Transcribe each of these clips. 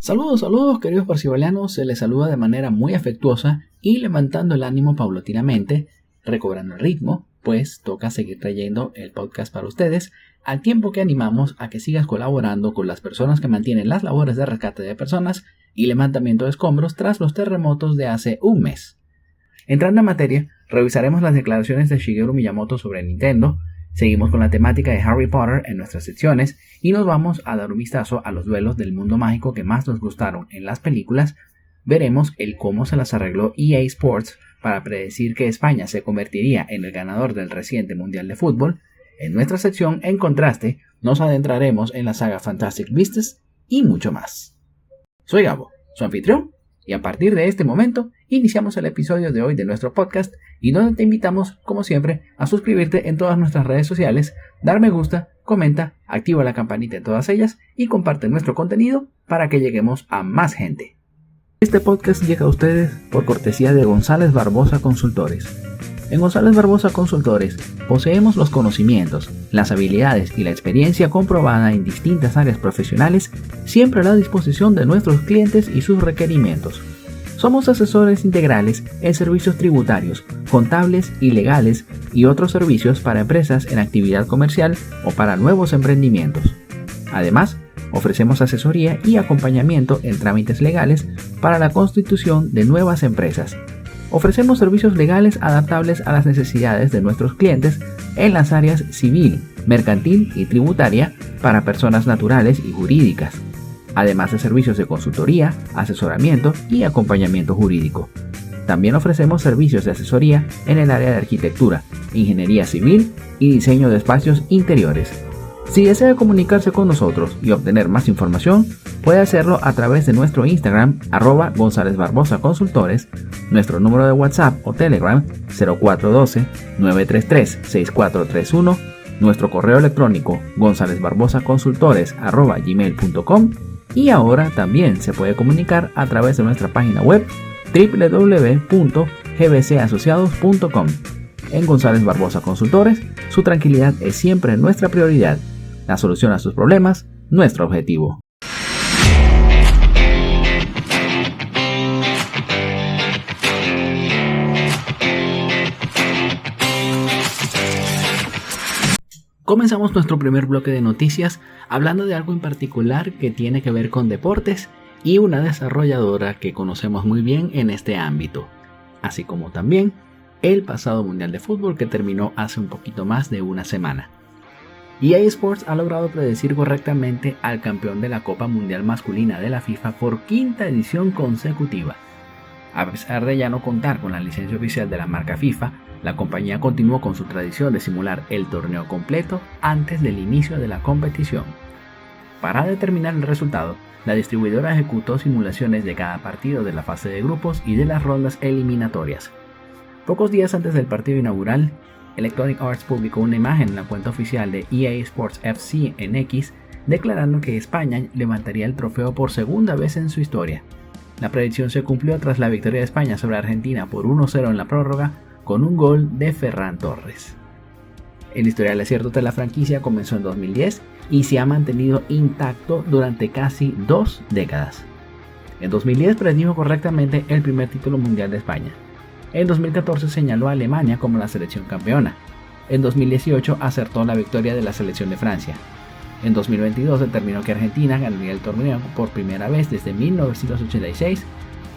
Saludos queridos parcibalianos, se les saluda de manera muy afectuosa y levantando el ánimo paulatinamente, recobrando el ritmo, pues toca seguir trayendo el podcast para ustedes, al tiempo que animamos a que sigas colaborando con las personas que mantienen las labores de rescate de personas y levantamiento de escombros tras los terremotos de hace un mes. Entrando en materia, revisaremos las declaraciones de Shigeru Miyamoto sobre Nintendo, seguimos con la temática de Harry Potter en nuestras secciones y nos vamos a dar un vistazo a los duelos del mundo mágico que más nos gustaron en las películas. Veremos el cómo se las arregló EA Sports para predecir que España se convertiría en el ganador del reciente Mundial de Fútbol. En nuestra sección En Contraste nos adentraremos en la saga Fantastic Beasts y mucho más. Soy Gabo, su anfitrión, y a partir de este momento iniciamos el episodio de hoy de nuestro podcast y donde te invitamos, como siempre, a suscribirte en todas nuestras redes sociales, dar me gusta, comenta, activa la campanita en todas ellas y comparte nuestro contenido para que lleguemos a más gente. Este podcast llega a ustedes por cortesía de González Barbosa Consultores. En González Barbosa Consultores poseemos los conocimientos, las habilidades y la experiencia comprobada en distintas áreas profesionales, siempre a la disposición de nuestros clientes y sus requerimientos. Somos asesores integrales en servicios tributarios, contables y legales y otros servicios para empresas en actividad comercial o para nuevos emprendimientos. Además, ofrecemos asesoría y acompañamiento en trámites legales para la constitución de nuevas empresas. Ofrecemos servicios legales adaptables a las necesidades de nuestros clientes en las áreas civil, mercantil y tributaria para personas naturales y jurídicas, además de servicios de consultoría, asesoramiento y acompañamiento jurídico. También ofrecemos servicios de asesoría en el área de arquitectura, ingeniería civil y diseño de espacios interiores. Si desea comunicarse con nosotros y obtener más información, puede hacerlo a través de nuestro Instagram @González Barbosa Consultores, nuestro número de WhatsApp o Telegram 0412-933-6431, nuestro correo electrónico gonzalezbarbosaconsultores@gmail.com y ahora también se puede comunicar a través de nuestra página web www.gbcasociados.com. En González Barbosa Consultores, su tranquilidad es siempre nuestra prioridad. La solución a sus problemas, nuestro objetivo. Comenzamos nuestro primer bloque de noticias hablando de algo en particular que tiene que ver con deportes y una desarrolladora que conocemos muy bien en este ámbito, así como también el pasado Mundial de Fútbol que terminó hace un poquito más de una semana. EA Sports ha logrado predecir correctamente al campeón de la Copa Mundial Masculina de la FIFA por quinta edición consecutiva. A pesar de ya no contar con la licencia oficial de la marca FIFA, la compañía continuó con su tradición de simular el torneo completo antes del inicio de la competición. Para determinar el resultado, la distribuidora ejecutó simulaciones de cada partido de la fase de grupos y de las rondas eliminatorias. Pocos días antes del partido inaugural, Electronic Arts publicó una imagen en la cuenta oficial de EA Sports FC en X, declarando que España levantaría el trofeo por segunda vez en su historia. La predicción se cumplió tras la victoria de España sobre Argentina por 1-0 en la prórroga, con un gol de Ferran Torres. El historial acierto de la franquicia comenzó en 2010 y se ha mantenido intacto durante casi 2 décadas. En 2010 predijo correctamente el primer título mundial de España. En 2014 señaló a Alemania como la selección campeona. En 2018 acertó la victoria de la selección de Francia. En 2022 determinó que Argentina ganaría el torneo por primera vez desde 1986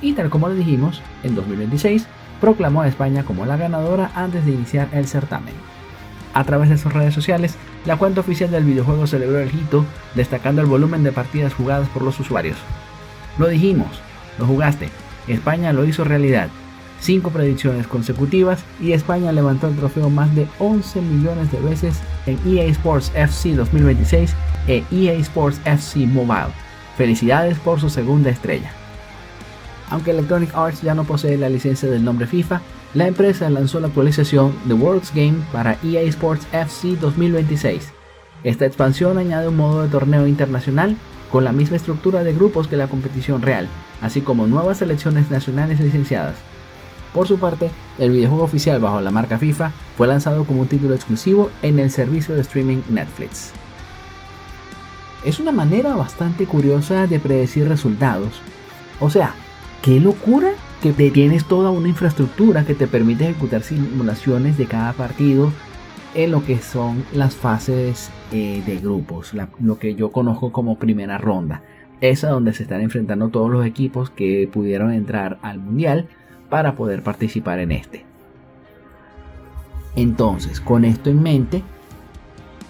y, tal como le dijimos, en 2026 proclamó a España como la ganadora antes de iniciar el certamen. A través de sus redes sociales, la cuenta oficial del videojuego celebró el hito, destacando el volumen de partidas jugadas por los usuarios. Lo dijimos, lo jugaste, España lo hizo realidad. 5 predicciones consecutivas y España levantó el trofeo más de 11 millones de veces en EA Sports FC 2026 e EA Sports FC Mobile. Felicidades por su segunda estrella. Aunque Electronic Arts ya no posee la licencia del nombre FIFA, la empresa lanzó la actualización The World's Game para EA Sports FC 2026. Esta expansión añade un modo de torneo internacional con la misma estructura de grupos que la competición real, así como nuevas selecciones nacionales licenciadas. Por su parte, el videojuego oficial bajo la marca FIFA fue lanzado como un título exclusivo en el servicio de streaming Netflix. Es una manera bastante curiosa de predecir resultados. O sea, qué locura que te tienes toda una infraestructura que te permite ejecutar simulaciones de cada partido en lo que son las fases de grupos, lo que yo conozco como primera ronda. Esa donde se están enfrentando todos los equipos que pudieron entrar al mundial para poder participar en este. Entonces, con esto en mente,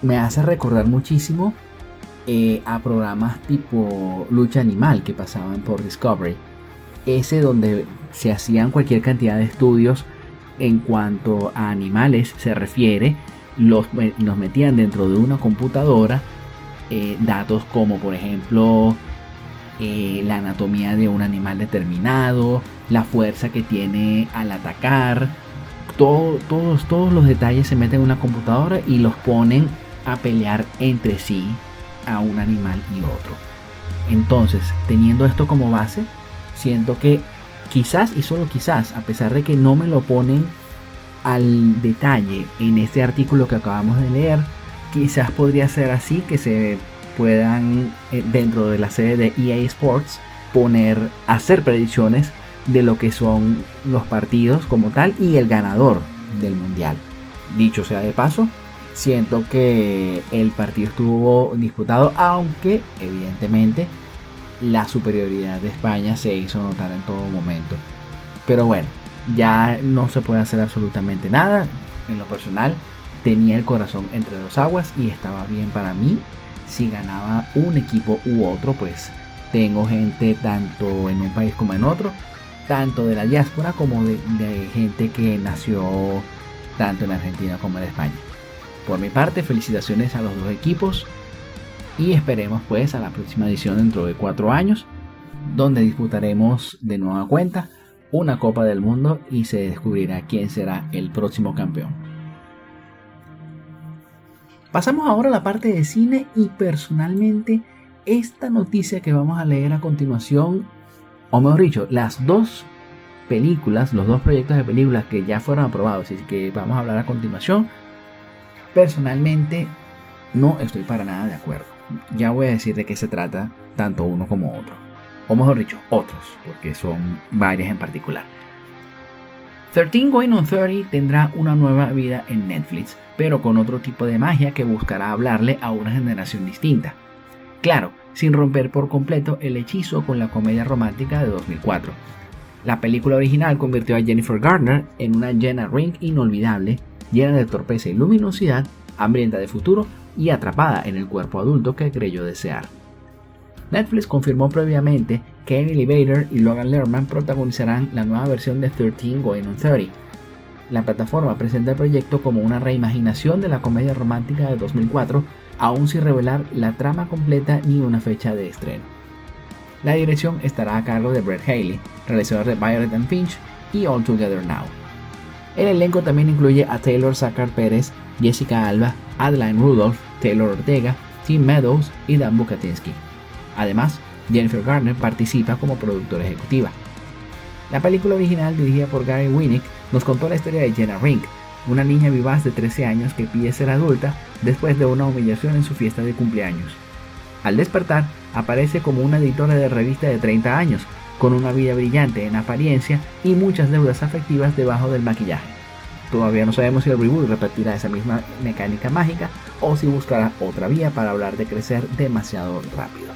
me hace recordar muchísimo a programas tipo Lucha Animal que pasaban por Discovery. Ese donde se hacían cualquier cantidad de estudios en cuanto a animales se refiere, los metían dentro de una computadora, datos como por ejemplo la anatomía de un animal determinado, la fuerza que tiene al atacar, todos los detalles se meten en una computadora y los ponen a pelear entre sí a un animal y otro. Entonces, teniendo esto como base, siento que quizás y solo quizás, a pesar de que no me lo ponen al detalle en este artículo que acabamos de leer, quizás podría ser así que se puedan dentro de la sede de EA Sports hacer predicciones de lo que son los partidos como tal y el ganador del mundial. Dicho sea de paso, siento que el partido estuvo disputado, aunque evidentemente la superioridad de España se hizo notar en todo momento. Pero bueno, ya no se puede hacer absolutamente nada. En lo personal, tenía el corazón entre dos aguas y estaba bien para mí. Si ganaba un equipo u otro, pues tengo gente tanto en un país como en otro, tanto de la diáspora como de gente que nació tanto en Argentina como en España. Por mi parte, felicitaciones a los dos equipos y esperemos pues a la próxima edición dentro de 4 años, donde disputaremos de nueva cuenta una Copa del Mundo y se descubrirá quién será el próximo campeón. Pasamos ahora a la parte de cine y personalmente esta noticia que vamos a leer a continuación, o mejor dicho, las dos películas, los dos proyectos de películas que ya fueron aprobados y que vamos a hablar a continuación, personalmente no estoy para nada de acuerdo. Ya voy a decir de qué se trata tanto uno como otro, o mejor dicho, otros, porque son varias en particular. 13 Going on 30 tendrá una nueva vida en Netflix, pero con otro tipo de magia que buscará hablarle a una generación distinta. Claro, sin romper por completo el hechizo con la comedia romántica de 2004. La película original convirtió a Jennifer Garner en una Jenna Ring inolvidable, llena de torpeza y luminosidad, hambrienta de futuro y atrapada en el cuerpo adulto que creyó desear. Netflix confirmó previamente que Emily Bader y Logan Lerman protagonizarán la nueva versión de 13 Going on 30. La plataforma presenta el proyecto como una reimaginación de la comedia romántica de 2004, aún sin revelar la trama completa ni una fecha de estreno. La dirección estará a cargo de Brett Haley, realizador de Violet and Finch y All Together Now. El elenco también incluye a Taylor Sackar Pérez, Jessica Alba, Adeline Rudolph, Taylor Ortega, Tim Meadows y Dan Bucatinsky. Además, Jennifer Garner participa como productora ejecutiva. La película original, dirigida por Gary Winnick, nos contó la historia de Jenna Ring, una niña vivaz de 13 años que pide ser adulta después de una humillación en su fiesta de cumpleaños. Al despertar, aparece como una editora de revista de 30 años, con una vida brillante en apariencia y muchas deudas afectivas debajo del maquillaje. Todavía no sabemos si el reboot repetirá esa misma mecánica mágica o si buscará otra vía para hablar de crecer demasiado rápido.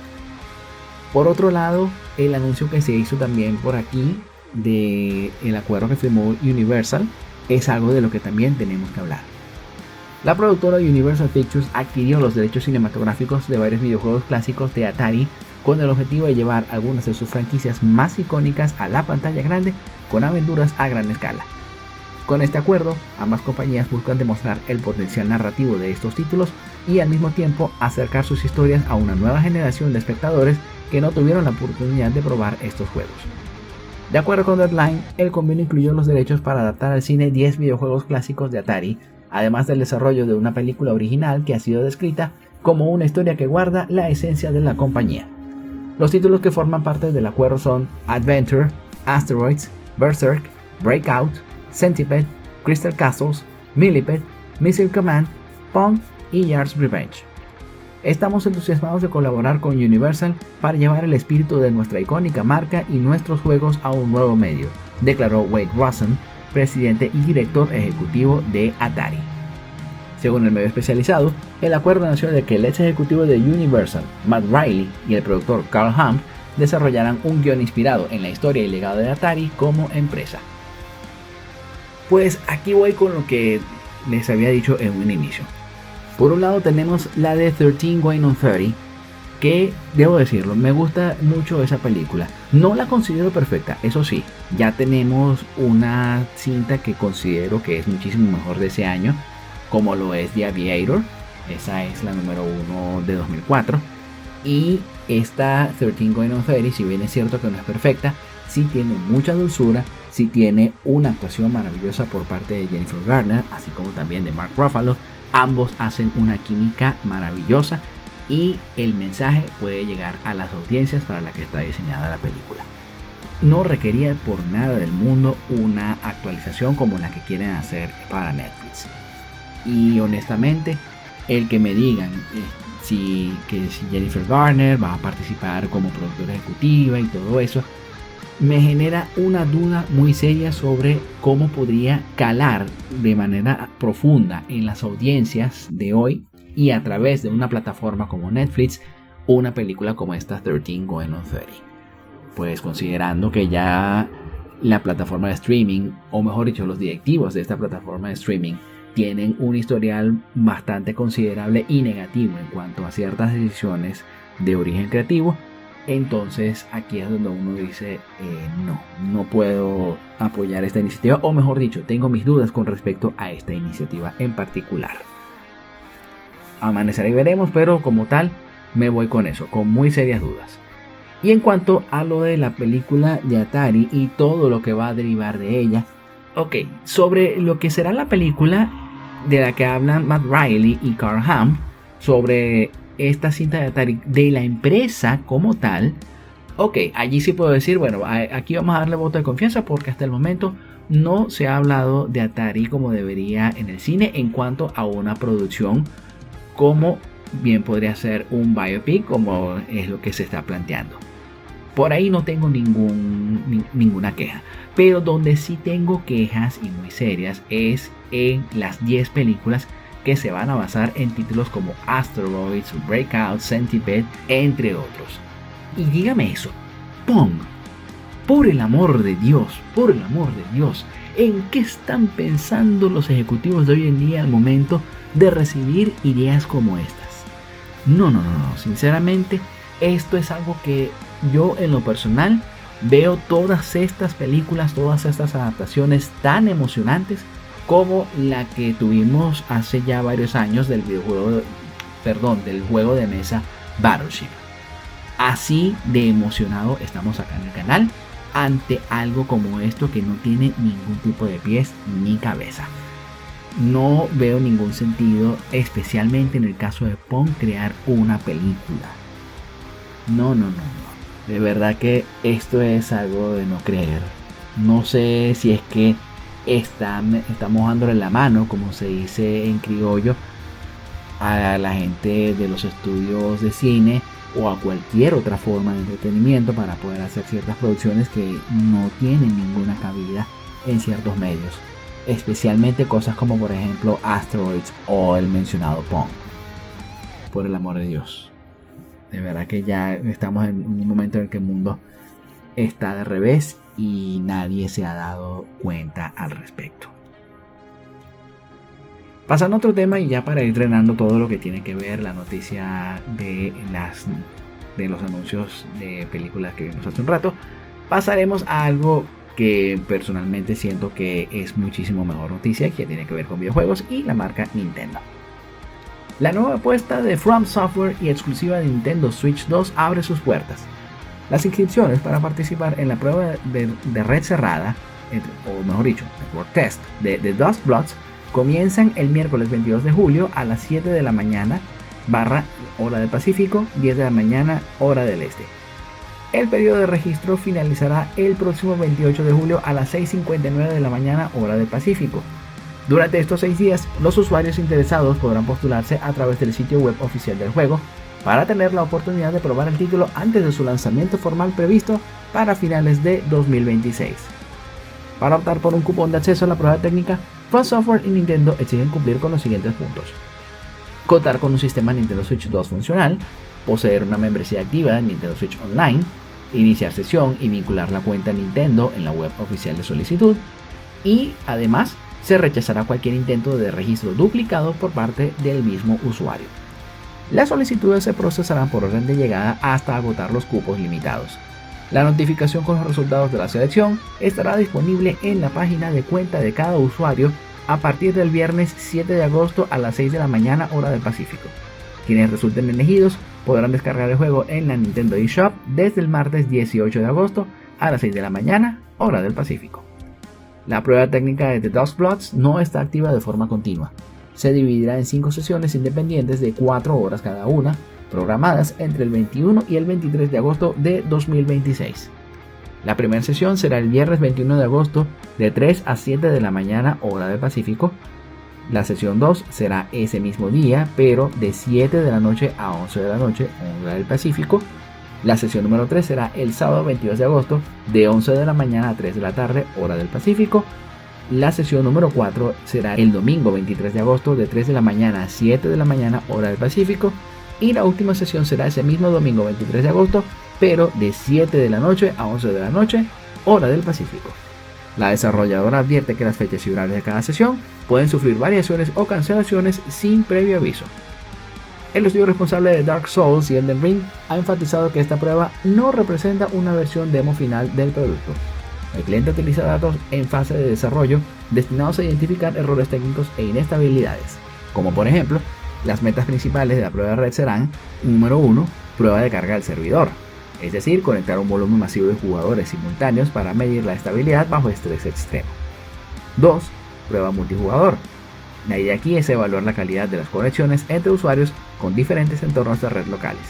Por otro lado, el anuncio que se hizo también por aquí del acuerdo que firmó Universal es algo de lo que también tenemos que hablar. La productora Universal Pictures adquirió los derechos cinematográficos de varios videojuegos clásicos de Atari con el objetivo de llevar algunas de sus franquicias más icónicas a la pantalla grande con aventuras a gran escala. Con este acuerdo, ambas compañías buscan demostrar el potencial narrativo de estos títulos y al mismo tiempo acercar sus historias a una nueva generación de espectadores que no tuvieron la oportunidad de probar estos juegos. De acuerdo con Deadline, el convenio incluyó los derechos para adaptar al cine 10 videojuegos clásicos de Atari, además del desarrollo de una película original que ha sido descrita como una historia que guarda la esencia de la compañía. Los títulos que forman parte del acuerdo son Adventure, Asteroids, Berserk, Breakout, Centipede, Crystal Castles, Millipede, Missile Command, Pong y Yard's Revenge. Estamos entusiasmados de colaborar con Universal para llevar el espíritu de nuestra icónica marca y nuestros juegos a un nuevo medio, declaró Wade Rosen, presidente y director ejecutivo de Atari. Según el medio especializado, el acuerdo nació de que el ex ejecutivo de Universal, Matt Riley, y el productor Carl Hump desarrollaran un guion inspirado en la historia y legado de Atari como empresa. Pues aquí voy con lo que les había dicho en un inicio. Por un lado tenemos la de 13 Going on 30, que debo decirlo, me gusta mucho esa película. No la considero perfecta, eso sí, ya tenemos una cinta que considero que es muchísimo mejor de ese año, como lo es The Aviator, esa es la número 1 de 2004. Y esta 13 Going on 30, si bien es cierto que no es perfecta, sí tiene mucha dulzura, sí tiene una actuación maravillosa por parte de Jennifer Garner, así como también de Mark Ruffalo. Ambos hacen una química maravillosa y el mensaje puede llegar a las audiencias para las que está diseñada la película. No requería por nada del mundo una actualización como la que quieren hacer para Netflix. Y honestamente, el que me digan si Jennifer Garner va a participar como productora ejecutiva y todo eso, me genera una duda muy seria sobre cómo podría calar de manera profunda en las audiencias de hoy y a través de una plataforma como Netflix una película como esta 13 Going on 30. Pues considerando que ya la plataforma de streaming, o mejor dicho los directivos de esta plataforma de streaming, tienen un historial bastante considerable y negativo en cuanto a ciertas decisiones de origen creativo, entonces aquí es donde uno dice no puedo apoyar esta iniciativa, o mejor dicho, tengo mis dudas con respecto a esta iniciativa en particular. Amanecerá y veremos, pero como tal me voy con eso, con muy serias dudas. Y en cuanto a lo de la película de Atari y todo lo que va a derivar de ella, sobre lo que será la película de la que hablan Matt Riley y Carl Hump, sobre esta cinta de Atari de la empresa como tal, allí sí puedo decir, bueno, aquí vamos a darle voto de confianza porque hasta el momento no se ha hablado de Atari como debería en el cine en cuanto a una producción como bien podría ser un biopic, como es lo que se está planteando. Por ahí no tengo ninguna queja, pero donde sí tengo quejas y muy serias es en las 10 películas que se van a basar en títulos como Asteroids, Breakout, Centipede, entre otros. Y dígame eso, Pong, por el amor de Dios, ¿en qué están pensando los ejecutivos de hoy en día al momento de recibir ideas como estas? No, sinceramente, esto es algo que yo en lo personal veo todas estas películas, todas estas adaptaciones tan emocionantes como la que tuvimos hace ya varios años del juego de mesa Battleship. Así de emocionado estamos acá en el canal ante algo como esto que no tiene ningún tipo de pies ni cabeza. No veo ningún sentido, especialmente en el caso de Pong, crear una película. No. De verdad que esto es algo de no creer. No sé si es que estamos dándole la mano, como se dice en criollo, a la gente de los estudios de cine o a cualquier otra forma de entretenimiento para poder hacer ciertas producciones que no tienen ninguna cabida en ciertos medios, especialmente cosas como por ejemplo Asteroids o el mencionado Pong. Por el amor de Dios, de verdad que ya estamos en un momento en el que el mundo está de revés y nadie se ha dado cuenta al respecto. Pasando a otro tema, y ya para ir drenando todo lo que tiene que ver la noticia de los anuncios de películas que vimos hace un rato, pasaremos a algo que personalmente siento que es muchísimo mejor noticia, que tiene que ver con videojuegos y la marca Nintendo. La nueva apuesta de From Software y exclusiva de Nintendo Switch 2 abre sus puertas. Las inscripciones para participar en la prueba de red cerrada, o mejor dicho, Network Test de Dust Bloods, comienzan el miércoles 22 de julio a las 7 de la mañana, hora del Pacífico, 10 de la mañana, hora del Este. El periodo de registro finalizará el próximo 28 de julio a las 6:59 de la mañana, hora del Pacífico. Durante estos 6 días, los usuarios interesados podrán postularse a través del sitio web oficial del juego para tener la oportunidad de probar el título antes de su lanzamiento formal previsto para finales de 2026. Para optar por un cupón de acceso a la prueba técnica, From Software y Nintendo exigen cumplir con los siguientes puntos: contar con un sistema Nintendo Switch 2 funcional, poseer una membresía activa en Nintendo Switch Online, iniciar sesión y vincular la cuenta Nintendo en la web oficial de solicitud, y además se rechazará cualquier intento de registro duplicado por parte del mismo usuario. Las solicitudes se procesarán por orden de llegada hasta agotar los cupos limitados. La notificación con los resultados de la selección estará disponible en la página de cuenta de cada usuario a partir del viernes 7 de agosto a las 6 de la mañana hora del Pacífico. Quienes resulten elegidos podrán descargar el juego en la Nintendo eShop desde el martes 18 de agosto a las 6 de la mañana hora del Pacífico. La prueba técnica de The Dusk Bloods no está activa de forma continua. Se dividirá en 5 sesiones independientes de 4 horas cada una, programadas entre el 21 y el 23 de agosto de 2026. La primera sesión será el viernes 21 de agosto de 3 a 7 de la mañana hora del Pacífico. La sesión 2 será ese mismo día, pero de 7 de la noche a 11 de la noche hora del Pacífico. La sesión número 3 será el sábado 22 de agosto de 11 de la mañana a 3 de la tarde hora del Pacífico. La sesión número 4 será el domingo 23 de agosto de 3 de la mañana a 7 de la mañana hora del Pacífico. Y la última sesión será ese mismo domingo 23 de agosto, pero de 7 de la noche a 11 de la noche hora del Pacífico. La desarrolladora advierte que las fechas y horarios de cada sesión pueden sufrir variaciones o cancelaciones sin previo aviso. El estudio responsable de Dark Souls y Elden Ring ha enfatizado que esta prueba no representa una versión demo final del producto. El cliente utiliza datos en fase de desarrollo destinados a identificar errores técnicos e inestabilidades, como por ejemplo, las metas principales de la prueba de red serán: número 1, prueba de carga del servidor, es decir, conectar un volumen masivo de jugadores simultáneos para medir la estabilidad bajo estrés extremo. 2, prueba multijugador. La idea aquí es evaluar la calidad de las conexiones entre usuarios con diferentes entornos de red locales.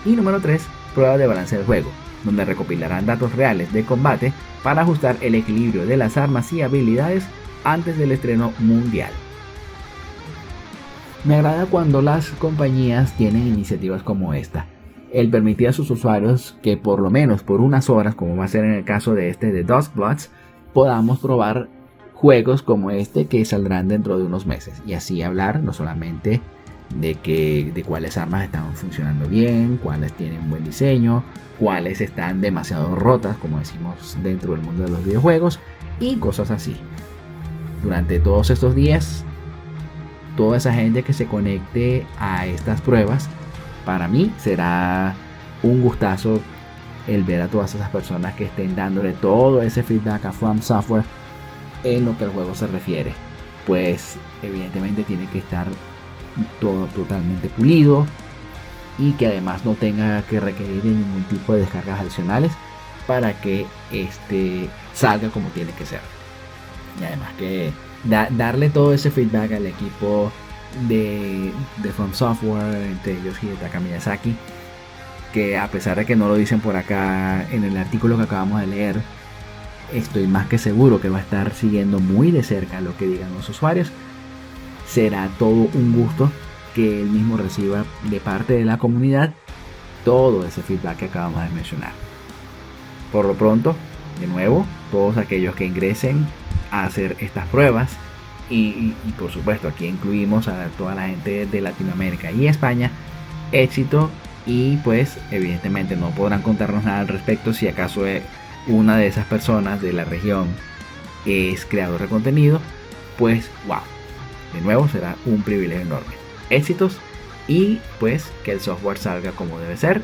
Y número 3, prueba de balance del juego, donde recopilarán datos reales de combate para ajustar el equilibrio de las armas y habilidades antes del estreno mundial. Me agrada cuando las compañías tienen iniciativas como esta. El permitir a sus usuarios que por lo menos por unas horas, como va a ser en el caso de The Dusk Bloods, podamos probar juegos como este que saldrán dentro de unos meses. Y así hablar no solamente de cuáles armas están funcionando bien, cuáles tienen buen diseño, cuáles están demasiado rotas, como decimos dentro del mundo de los videojuegos, y cosas así. Durante todos estos días, toda esa gente que se conecte a estas pruebas, para mí será un gustazo el ver a todas esas personas que estén dándole todo ese feedback a From Software en lo que al juego se refiere. Pues evidentemente tiene que estar todo totalmente pulido y que además no tenga que requerir ningún tipo de descargas adicionales para que salga como tiene que ser. Y además que darle todo ese feedback al equipo de From Software, entre ellos Hidetaka Miyazaki, que a pesar de que no lo dicen por acá en el artículo que acabamos de leer, estoy más que seguro que va a estar siguiendo muy de cerca lo que digan los usuarios. Será todo un gusto que él mismo reciba de parte de la comunidad todo ese feedback que acabamos de mencionar. Por lo pronto, de nuevo, todos aquellos que ingresen a hacer estas pruebas, y por supuesto aquí incluimos a toda la gente de Latinoamérica y España, éxito, y pues evidentemente no podrán contarnos nada al respecto si acaso una de esas personas de la región es creador de contenido. Pues wow, de nuevo será un privilegio enorme. Éxitos, y pues que el software salga como debe ser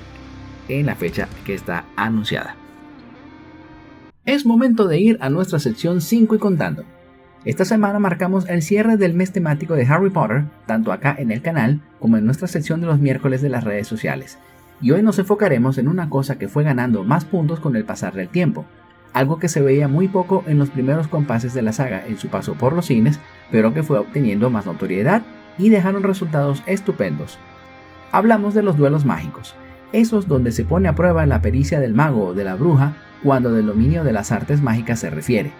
en la fecha que está anunciada. Es momento de ir a nuestra sección 5 y contando. Esta semana marcamos el cierre del mes temático de Harry Potter, tanto acá en el canal como en nuestra sección de los miércoles de las redes sociales. Y hoy nos enfocaremos en una cosa que fue ganando más puntos con el pasar del tiempo, algo que se veía muy poco en los primeros compases de la saga en su paso por los cines, pero que fue obteniendo más notoriedad y dejaron resultados estupendos. Hablamos de los duelos mágicos, esos donde se pone a prueba la pericia del mago o de la bruja cuando del dominio de las artes mágicas se refiere.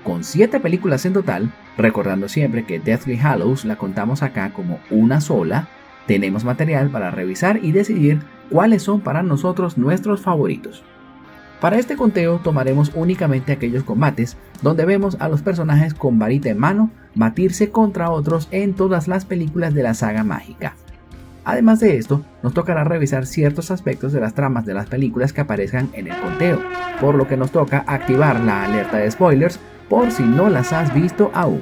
con 7 películas en total, recordando siempre que Deathly Hallows la contamos acá como una sola, tenemos material para revisar y decidir cuáles son para nosotros nuestros favoritos. Para este conteo tomaremos únicamente aquellos combates donde vemos a los personajes con varita en mano batirse contra otros en todas las películas de la saga mágica. Además de esto, nos tocará revisar ciertos aspectos de las tramas de las películas que aparezcan en el conteo, por lo que nos toca activar la alerta de spoilers por si no las has visto aún.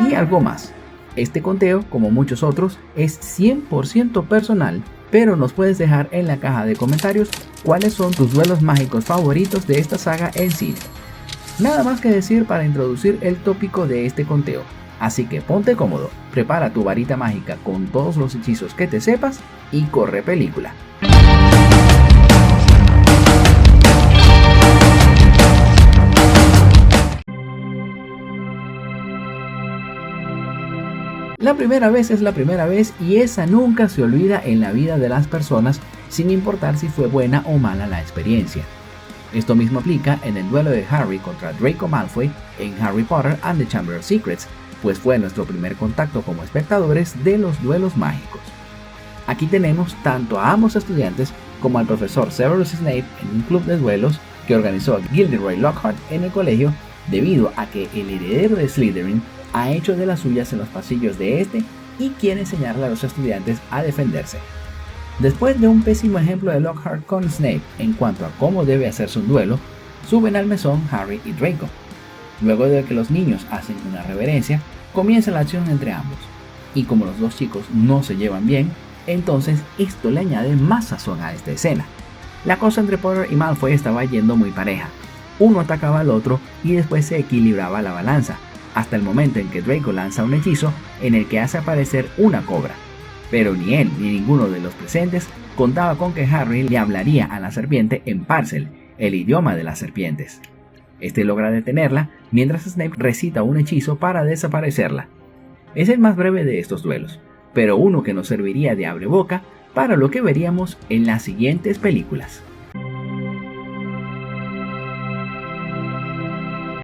Y algo más, este conteo, como muchos otros, es 100% personal, pero nos puedes dejar en la caja de comentarios cuáles son tus duelos mágicos favoritos de esta saga en cine. Nada más que decir para introducir el tópico de este conteo, así que ponte cómodo, prepara tu varita mágica con todos los hechizos que te sepas y corre película. La primera vez es la primera vez y esa nunca se olvida en la vida de las personas, sin importar si fue buena o mala la experiencia. Esto mismo aplica en el duelo de Harry contra Draco Malfoy en Harry Potter and the Chamber of Secrets, pues fue nuestro primer contacto como espectadores de los duelos mágicos. Aquí tenemos tanto a ambos estudiantes como al profesor Severus Snape en un club de duelos que organizó Gilderoy Lockhart en el colegio, debido a que el heredero de Slytherin ha hecho de las suyas en los pasillos de este y quiere enseñarle a los estudiantes a defenderse. Después de un pésimo ejemplo de Lockhart con Snape en cuanto a cómo debe hacerse un duelo, suben al mesón Harry y Draco. Luego de que los niños hacen una reverencia, comienza la acción entre ambos, y como los dos chicos no se llevan bien, entonces esto le añade más sazón a esta escena. La cosa entre Potter y Malfoy estaba yendo muy pareja, uno atacaba al otro y después se equilibraba la balanza, hasta el momento en que Draco lanza un hechizo en el que hace aparecer una cobra, pero ni él ni ninguno de los presentes contaba con que Harry le hablaría a la serpiente en Parcel, el idioma de las serpientes. Este logra detenerla mientras Snape recita un hechizo para desaparecerla. Es el más breve de estos duelos, pero uno que nos serviría de abreboca para lo que veríamos en las siguientes películas.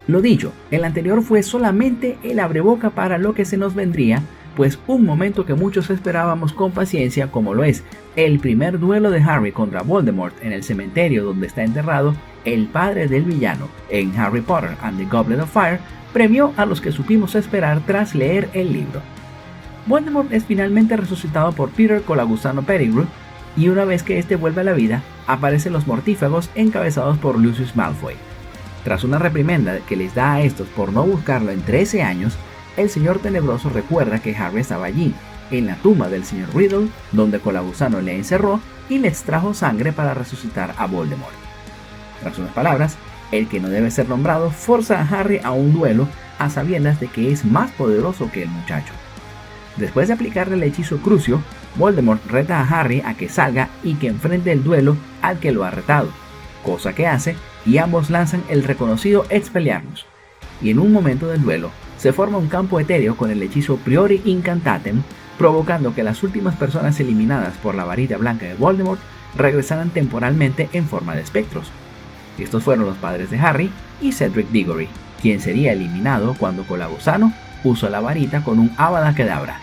Lo dicho, el anterior fue solamente el abreboca para lo que se nos vendría, pues un momento que muchos esperábamos con paciencia, como lo es el primer duelo de Harry contra Voldemort en el cementerio donde está enterrado el padre del villano en Harry Potter and the Goblet of Fire, premió a los que supimos esperar tras leer el libro. Voldemort es finalmente resucitado por Peter Colagusano Pettigrew, y una vez que este vuelve a la vida, aparecen los mortífagos encabezados por Lucius Malfoy. Tras una reprimenda que les da a estos por no buscarlo en 13 años, el Señor Tenebroso recuerda que Harry estaba allí, en la tumba del Señor Riddle, donde Colagusano le encerró y le extrajo sangre para resucitar a Voldemort. Tras unas palabras, el que no debe ser nombrado forza a Harry a un duelo a sabiendas de que es más poderoso que el muchacho. Después de aplicarle el hechizo Crucio, Voldemort reta a Harry a que salga y que enfrente el duelo al que lo ha retado, cosa que hace, y ambos lanzan el reconocido Expelliarmus. Y en un momento del duelo, se forma un campo etéreo con el hechizo Priori Incantatem, provocando que las últimas personas eliminadas por la varita blanca de Voldemort regresaran temporalmente en forma de espectros. Estos fueron los padres de Harry y Cedric Diggory, quien sería eliminado cuando Colagusano usó la varita con un Avada Kedavra.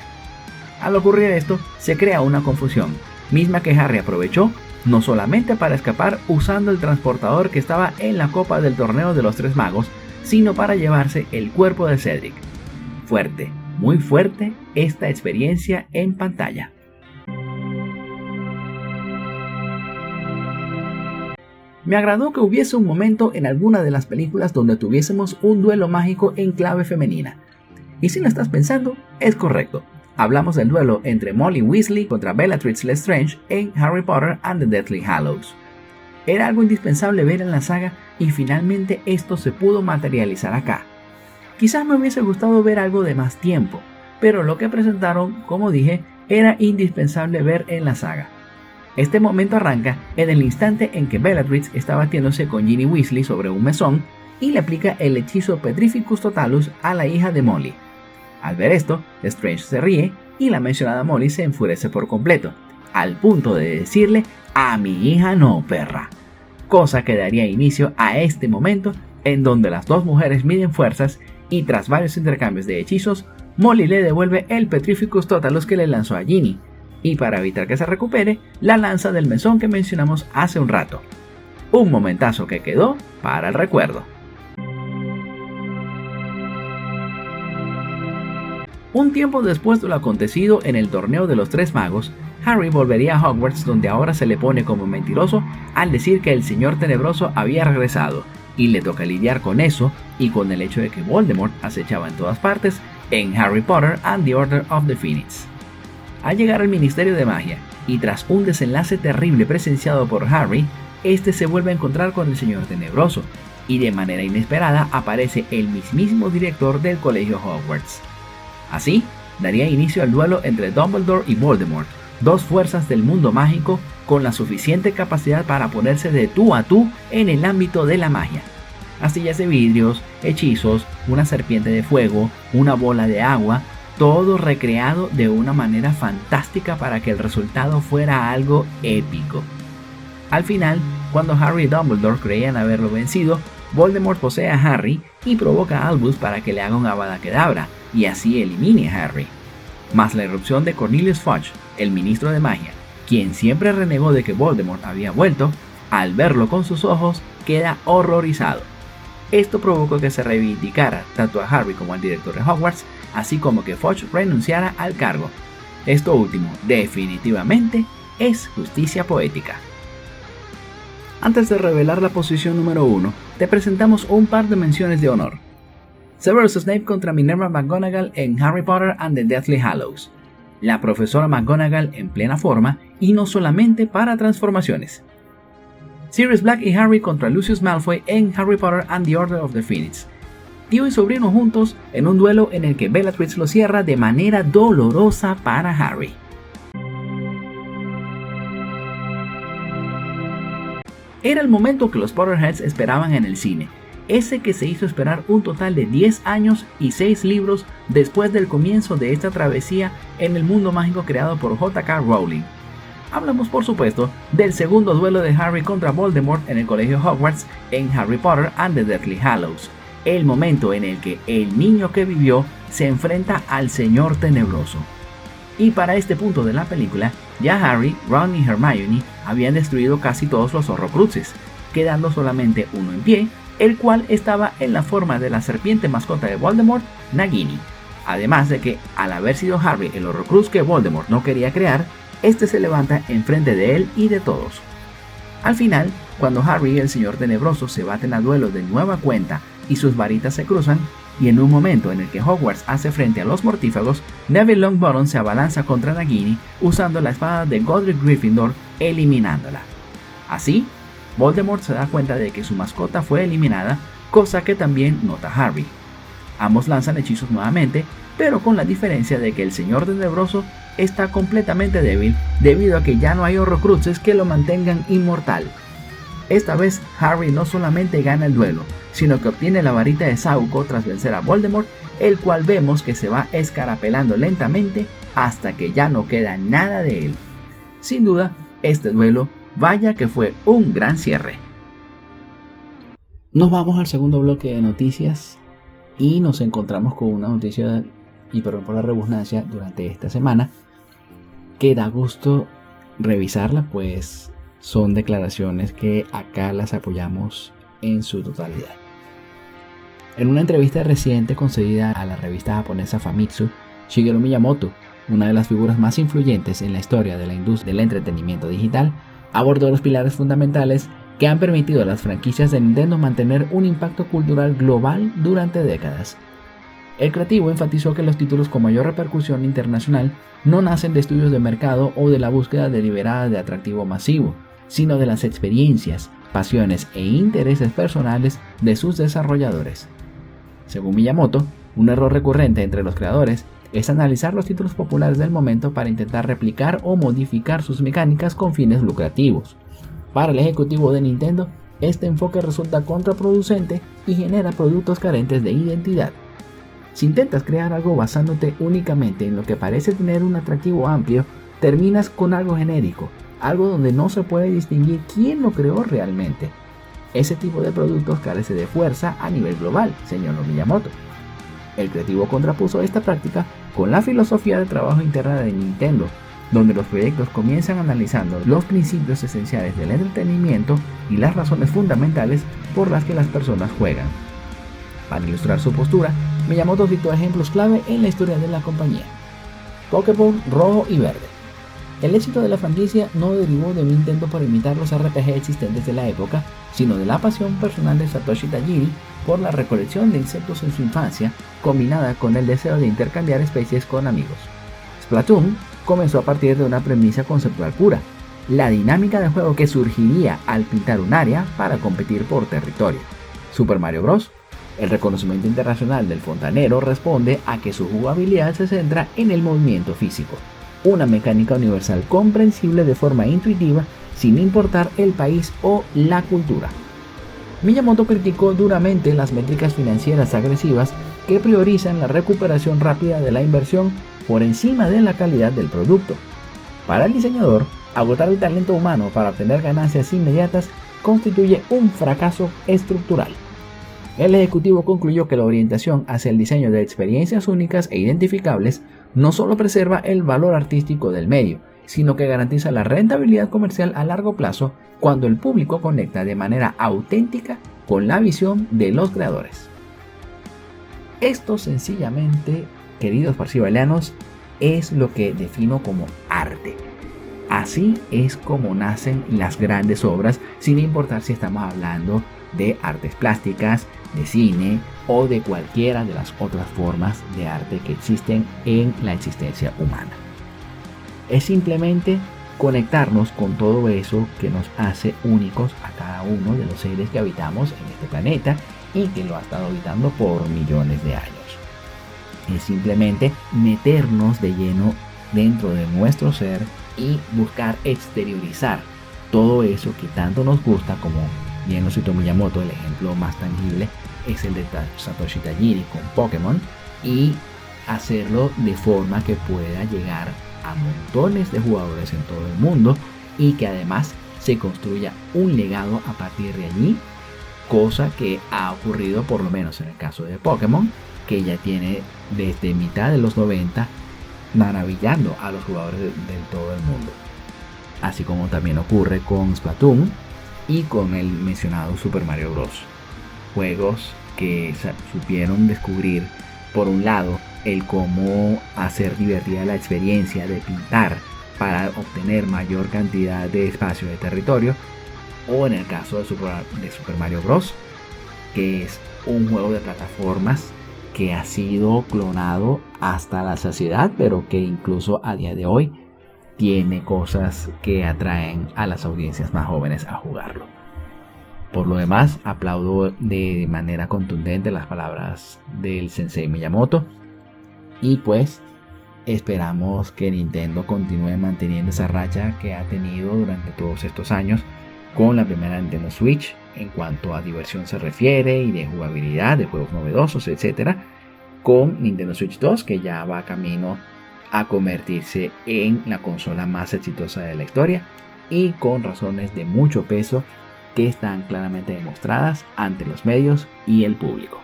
Al ocurrir esto, se crea una confusión, misma que Harry aprovechó no solamente para escapar usando el transportador que estaba en la copa del torneo de los Tres Magos, sino para llevarse el cuerpo de Cedric. Fuerte, muy fuerte esta experiencia en pantalla. Me agradó que hubiese un momento en alguna de las películas donde tuviésemos un duelo mágico en clave femenina. Y si lo estás pensando, es correcto. Hablamos del duelo entre Molly Weasley contra Bellatrix Lestrange en Harry Potter and the Deathly Hallows. Era algo indispensable ver en la saga y finalmente esto se pudo materializar acá. Quizás me hubiese gustado ver algo de más tiempo, pero lo que presentaron, como dije, era indispensable ver en la saga. Este momento arranca en el instante en que Bellatrix está batiéndose con Ginny Weasley sobre un mesón y le aplica el hechizo Petrificus Totalus a la hija de Molly. Al ver esto, Strange se ríe y la mencionada Molly se enfurece por completo, al punto de decirle: "A mi hija no, perra", cosa que daría inicio a este momento en donde las dos mujeres miden fuerzas y tras varios intercambios de hechizos, Molly le devuelve el Petrificus Totalus que le lanzó a Ginny, y para evitar que se recupere, la lanza del mesón que mencionamos hace un rato. Un momentazo que quedó para el recuerdo. Un tiempo después de lo acontecido en el torneo de los Tres Magos, Harry volvería a Hogwarts, donde ahora se le pone como mentiroso al decir que el Señor Tenebroso había regresado, y le toca lidiar con eso y con el hecho de que Voldemort acechaba en todas partes en Harry Potter and the Order of the Phoenix. Al llegar al Ministerio de Magia, y tras un desenlace terrible presenciado por Harry, este se vuelve a encontrar con el Señor Tenebroso, y de manera inesperada aparece el mismísimo director del Colegio Hogwarts. Así, daría inicio al duelo entre Dumbledore y Voldemort, dos fuerzas del mundo mágico con la suficiente capacidad para ponerse de tú a tú en el ámbito de la magia. Astillas de vidrios, hechizos, una serpiente de fuego, una bola de agua, todo recreado de una manera fantástica para que el resultado fuera algo épico. Al final, cuando Harry y Dumbledore creían haberlo vencido, Voldemort posee a Harry y provoca a Albus para que le haga un Avada Kedavra y así elimine a Harry. Más la irrupción de Cornelius Fudge, el ministro de magia, quien siempre renegó de que Voldemort había vuelto, al verlo con sus ojos queda horrorizado. Esto provocó que se reivindicara tanto a Harry como al director de Hogwarts, así como que Fudge renunciara al cargo. Esto último, definitivamente, es justicia poética. Antes de revelar la posición número 1, te presentamos un par de menciones de honor. Severus Snape contra Minerva McGonagall en Harry Potter and the Deathly Hallows. La profesora McGonagall en plena forma y no solamente para transformaciones. Sirius Black y Harry contra Lucius Malfoy en Harry Potter and the Order of the Phoenix. Tío y sobrino juntos en un duelo en el que Bellatrix lo cierra de manera dolorosa para Harry. Era el momento que los Potterheads esperaban en el cine, ese que se hizo esperar un total de 10 años y 6 libros después del comienzo de esta travesía en el mundo mágico creado por J.K. Rowling. Hablamos por supuesto del segundo duelo de Harry contra Voldemort en el Colegio Hogwarts en Harry Potter and the Deathly Hallows, el momento en el que el niño que vivió se enfrenta al Señor Tenebroso. Y para este punto de la película, ya Harry, Ron y Hermione habían destruido casi todos los Horrocruxes, quedando solamente uno en pie, el cual estaba en la forma de la serpiente mascota de Voldemort, Nagini. Además de que, al haber sido Harry el Horrocrux que Voldemort no quería crear, este se levanta enfrente de él y de todos. Al final, cuando Harry y el Señor Tenebroso se baten a duelo de nueva cuenta y sus varitas se cruzan, y en un momento en el que Hogwarts hace frente a los mortífagos, Neville Longbottom se abalanza contra Nagini usando la espada de Godric Gryffindor, eliminándola. Así, Voldemort se da cuenta de que su mascota fue eliminada, cosa que también nota Harry. Ambos lanzan hechizos nuevamente, pero con la diferencia de que el Señor Tenebroso está completamente débil debido a que ya no hay Horrocruxes que lo mantengan inmortal. Esta vez Harry no solamente gana el duelo, sino que obtiene la varita de Sauco tras vencer a Voldemort, el cual vemos que se va escarapelando lentamente hasta que ya no queda nada de él. Sin duda, este duelo, vaya que fue un gran cierre. Nos vamos al segundo bloque de noticias y nos encontramos con una noticia, y perdón por la redundancia, durante esta semana, que da gusto revisarla, pues son declaraciones que acá las apoyamos en su totalidad. En una entrevista reciente concedida a la revista japonesa Famitsu, Shigeru Miyamoto, una de las figuras más influyentes en la historia de la industria del entretenimiento digital, abordó los pilares fundamentales que han permitido a las franquicias de Nintendo mantener un impacto cultural global durante décadas. El creativo enfatizó que los títulos con mayor repercusión internacional no nacen de estudios de mercado o de la búsqueda deliberada de atractivo masivo, sino de las experiencias, pasiones e intereses personales de sus desarrolladores. Según Miyamoto, un error recurrente entre los creadores es analizar los títulos populares del momento para intentar replicar o modificar sus mecánicas con fines lucrativos. Para el ejecutivo de Nintendo, este enfoque resulta contraproducente y genera productos carentes de identidad. Si intentas crear algo basándote únicamente en lo que parece tener un atractivo amplio, terminas con algo genérico, algo donde no se puede distinguir quién lo creó realmente. Ese tipo de productos carece de fuerza a nivel global, señaló Miyamoto. El creativo contrapuso esta práctica con la filosofía de trabajo interna de Nintendo, donde los proyectos comienzan analizando los principios esenciales del entretenimiento y las razones fundamentales por las que las personas juegan. Para ilustrar su postura, Miyamoto citó ejemplos clave en la historia de la compañía. Pokémon Rojo y Verde. El éxito de la franquicia no derivó de un intento por imitar los RPG existentes de la época, sino de la pasión personal de Satoshi Tajiri por la recolección de insectos en su infancia, combinada con el deseo de intercambiar especies con amigos. Splatoon comenzó a partir de una premisa conceptual pura, la dinámica de juego que surgiría al pintar un área para competir por territorio. Super Mario Bros. El reconocimiento internacional del fontanero responde a que su jugabilidad se centra en el movimiento físico, una mecánica universal comprensible de forma intuitiva sin importar el país o la cultura. Miyamoto criticó duramente las métricas financieras agresivas que priorizan la recuperación rápida de la inversión por encima de la calidad del producto. Para el diseñador, agotar el talento humano para obtener ganancias inmediatas constituye un fracaso estructural. El ejecutivo concluyó que la orientación hacia el diseño de experiencias únicas e identificables no solo preserva el valor artístico del medio, sino que garantiza la rentabilidad comercial a largo plazo cuando el público conecta de manera auténtica con la visión de los creadores. Esto sencillamente, queridos parcivalianos, es lo que defino como arte. Así es como nacen las grandes obras, sin importar si estamos hablando de artes plásticas, de cine o de cualquiera de las otras formas de arte que existen en la existencia humana. Es simplemente conectarnos con todo eso que nos hace únicos a cada uno de los seres que habitamos en este planeta y que lo ha estado habitando por millones de años. Es simplemente meternos de lleno dentro de nuestro ser y buscar exteriorizar todo eso que tanto nos gusta, como bien lo citó Miyamoto. El ejemplo más tangible es el de Satoshi Tajiri con Pokémon, y hacerlo de forma que pueda llegar a montones de jugadores en todo el mundo y que además se construya un legado a partir de allí, cosa que ha ocurrido por lo menos en el caso de Pokémon, que ya tiene desde mitad de los 90 maravillando a los jugadores de todo el mundo, así como también ocurre con Splatoon y con el mencionado Super Mario Bros. Juegos que supieron descubrir, por un lado, el cómo hacer divertida la experiencia de pintar para obtener mayor cantidad de espacio de territorio, o en el caso de Super Mario Bros., que es un juego de plataformas que ha sido clonado hasta la saciedad, pero que incluso a día de hoy tiene cosas que atraen a las audiencias más jóvenes a jugarlo. Por lo demás, aplaudo de manera contundente las palabras del sensei Miyamoto, y pues esperamos que Nintendo continúe manteniendo esa racha que ha tenido durante todos estos años con la primera Nintendo Switch en cuanto a diversión se refiere y de jugabilidad, de juegos novedosos, etc. Con Nintendo Switch 2, que ya va camino a convertirse en la consola más exitosa de la historia, y con razones de mucho peso que están claramente demostradas ante los medios y el público.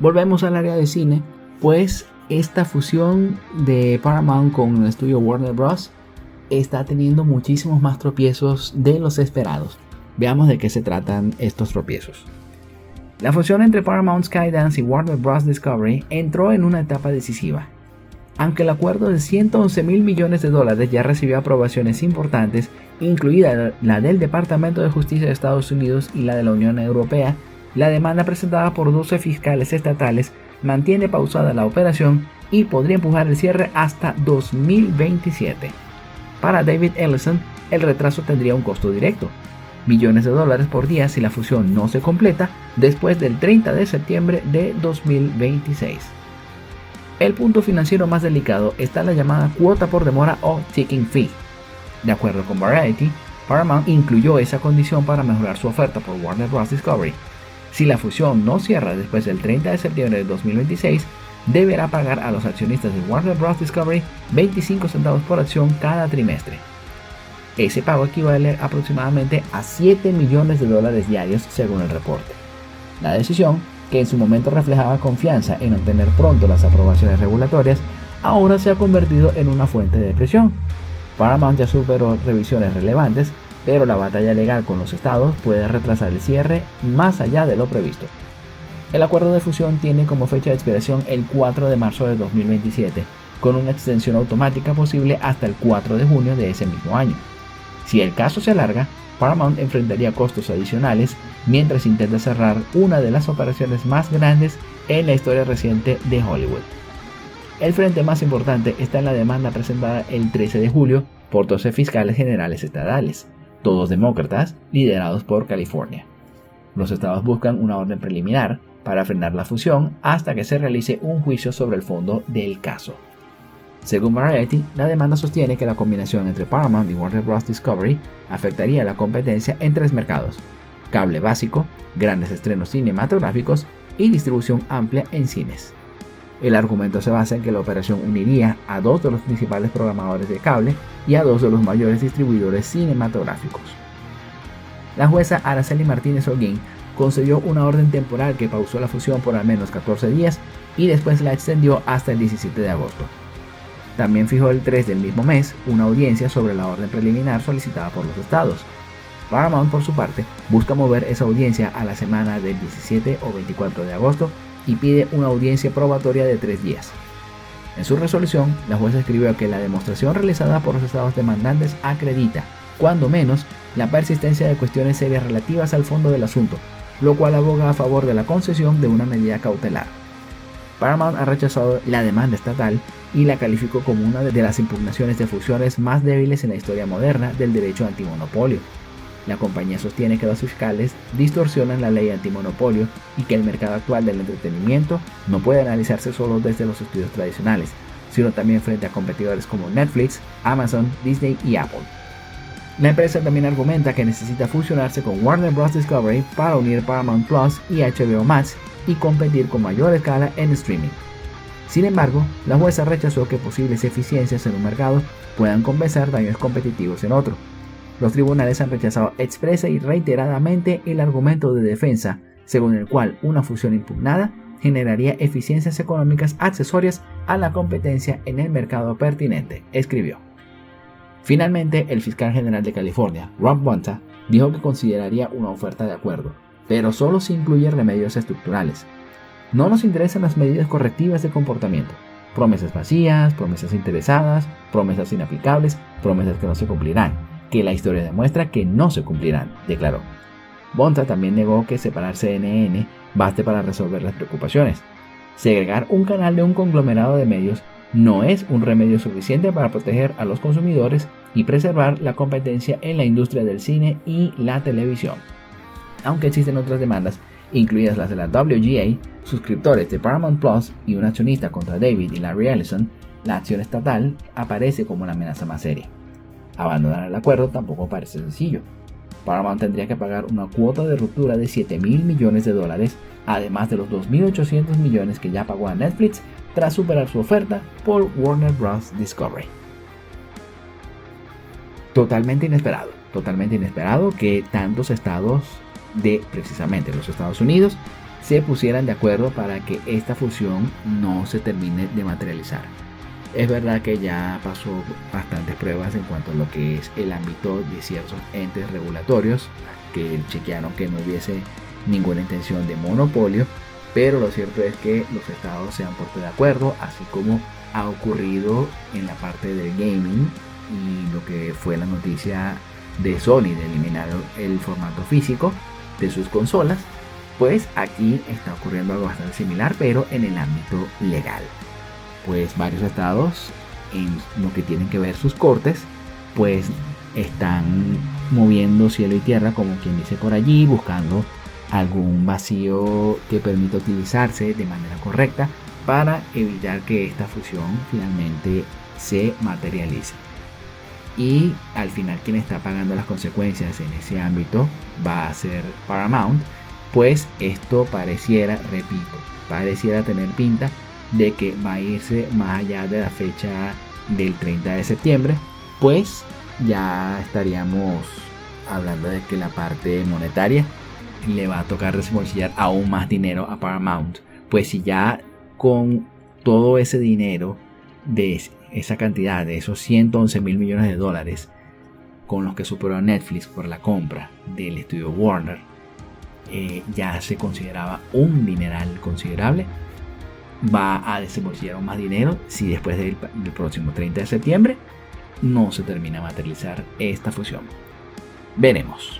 Volvemos al área de cine, pues esta fusión de Paramount con el estudio Warner Bros. Está teniendo muchísimos más tropiezos de los esperados. Veamos de qué se tratan estos tropiezos. La fusión entre Paramount Skydance y Warner Bros. Discovery entró en una etapa decisiva. Aunque el acuerdo de $111 mil millones ya recibió aprobaciones importantes, incluida la del Departamento de Justicia de Estados Unidos y la de la Unión Europea, la demanda presentada por 12 fiscales estatales mantiene pausada la operación y podría empujar el cierre hasta 2027. Para David Ellison, el retraso tendría un costo directo: millones de dólares por día si la fusión no se completa después del 30 de septiembre de 2026. El punto financiero más delicado está en la llamada cuota por demora o ticking fee. De acuerdo con Variety, Paramount incluyó esa condición para mejorar su oferta por Warner Bros. Discovery. Si la fusión no cierra después del 30 de septiembre de 2026, deberá pagar a los accionistas de Warner Bros. Discovery 25 centavos por acción cada trimestre. Ese pago equivale aproximadamente a $7 millones diarios según el reporte. La decisión, que en su momento reflejaba confianza en obtener pronto las aprobaciones regulatorias, ahora se ha convertido en una fuente de presión. Paramount ya superó revisiones relevantes, pero la batalla legal con los estados puede retrasar el cierre más allá de lo previsto. El acuerdo de fusión tiene como fecha de expiración el 4 de marzo de 2027, con una extensión automática posible hasta el 4 de junio de ese mismo año. Si el caso se alarga, Paramount enfrentaría costos adicionales mientras intenta cerrar una de las operaciones más grandes en la historia reciente de Hollywood. El frente más importante está en la demanda presentada el 13 de julio por 12 fiscales generales estatales, todos demócratas, liderados por California. Los estados buscan una orden preliminar para frenar la fusión hasta que se realice un juicio sobre el fondo del caso. Según Variety, la demanda sostiene que la combinación entre Paramount y Warner Bros. Discovery afectaría la competencia en 3 mercados: cable básico, grandes estrenos cinematográficos y distribución amplia en cines. El argumento se basa en que la operación uniría a 2 de los principales programadores de cable y a 2 de los mayores distribuidores cinematográficos. La jueza Araceli Martínez Holguín concedió una orden temporal que pausó la fusión por al menos 14 días y después la extendió hasta el 17 de agosto. También fijó el 3 del mismo mes una audiencia sobre la orden preliminar solicitada por los estados. Paramount, por su parte, busca mover esa audiencia a la semana del 17 o 24 de agosto y pide una audiencia probatoria de 3 días. En su resolución, la jueza escribió que la demostración realizada por los estados demandantes acredita, cuando menos, la persistencia de cuestiones serias relativas al fondo del asunto, lo cual aboga a favor de la concesión de una medida cautelar. Paramount ha rechazado la demanda estatal y la calificó como una de las impugnaciones de fusiones más débiles en la historia moderna del derecho antimonopolio. La compañía sostiene que los fiscales distorsionan la ley antimonopolio y que el mercado actual del entretenimiento no puede analizarse solo desde los estudios tradicionales, sino también frente a competidores como Netflix, Amazon, Disney y Apple. La empresa también argumenta que necesita fusionarse con Warner Bros. Discovery para unir Paramount Plus y HBO Max y competir con mayor escala en streaming. Sin embargo, la jueza rechazó que posibles eficiencias en un mercado puedan compensar daños competitivos en otro. Los tribunales han rechazado expresa y reiteradamente el argumento de defensa, según el cual una fusión impugnada generaría eficiencias económicas accesorias a la competencia en el mercado pertinente, escribió. Finalmente, el fiscal general de California, Rob Bonta, dijo que consideraría una oferta de acuerdo, pero solo si incluye remedios estructurales. No nos interesan las medidas correctivas de comportamiento, promesas vacías, promesas interesadas, promesas inaplicables, promesas que no se cumplirán, que la historia demuestra que no se cumplirán, declaró. Bonta también negó que separar CNN baste para resolver las preocupaciones. Segregar un canal de un conglomerado de medios no es un remedio suficiente para proteger a los consumidores y preservar la competencia en la industria del cine y la televisión. Aunque existen otras demandas, incluidas las de la WGA, suscriptores de Paramount Plus y un accionista contra David y Larry Ellison, la acción estatal aparece como la amenaza más seria. Abandonar el acuerdo tampoco parece sencillo. Paramount tendría que pagar una cuota de ruptura de $7.000 millones, además de los $2.800 millones que ya pagó a Netflix tras superar su oferta por Warner Bros. Discovery. Totalmente inesperado que tantos estados de precisamente los Estados Unidos se pusieran de acuerdo para que esta fusión no se termine de materializar. Es verdad que ya pasó bastantes pruebas en cuanto a lo que es el ámbito de ciertos entes regulatorios que chequearon que no hubiese ninguna intención de monopolio, pero lo cierto es que los estados se han puesto de acuerdo, así como ha ocurrido en la parte del gaming y lo que fue la noticia de Sony de eliminar el formato físico de sus consolas. Pues aquí está ocurriendo algo bastante similar, pero en el ámbito legal. Pues varios estados, en lo que tienen que ver sus cortes, pues están moviendo cielo y tierra, como quien dice por allí, buscando algún vacío que permita utilizarse de manera correcta para evitar que esta fusión finalmente se materialice. Y al final quien está pagando las consecuencias en ese ámbito va a ser Paramount, pues esto pareciera tener pinta de que va a irse más allá de la fecha del 30 de septiembre, pues ya estaríamos hablando de que la parte monetaria le va a tocar desembolsillar aún más dinero a Paramount. Pues si ya con todo ese dinero, de esa cantidad, de esos 111 mil millones de dólares con los que superó a Netflix por la compra del estudio Warner, ya se consideraba un dineral considerable, va a desembolsillar aún más dinero si después del próximo 30 de septiembre no se termina de materializar esta fusión. Veremos.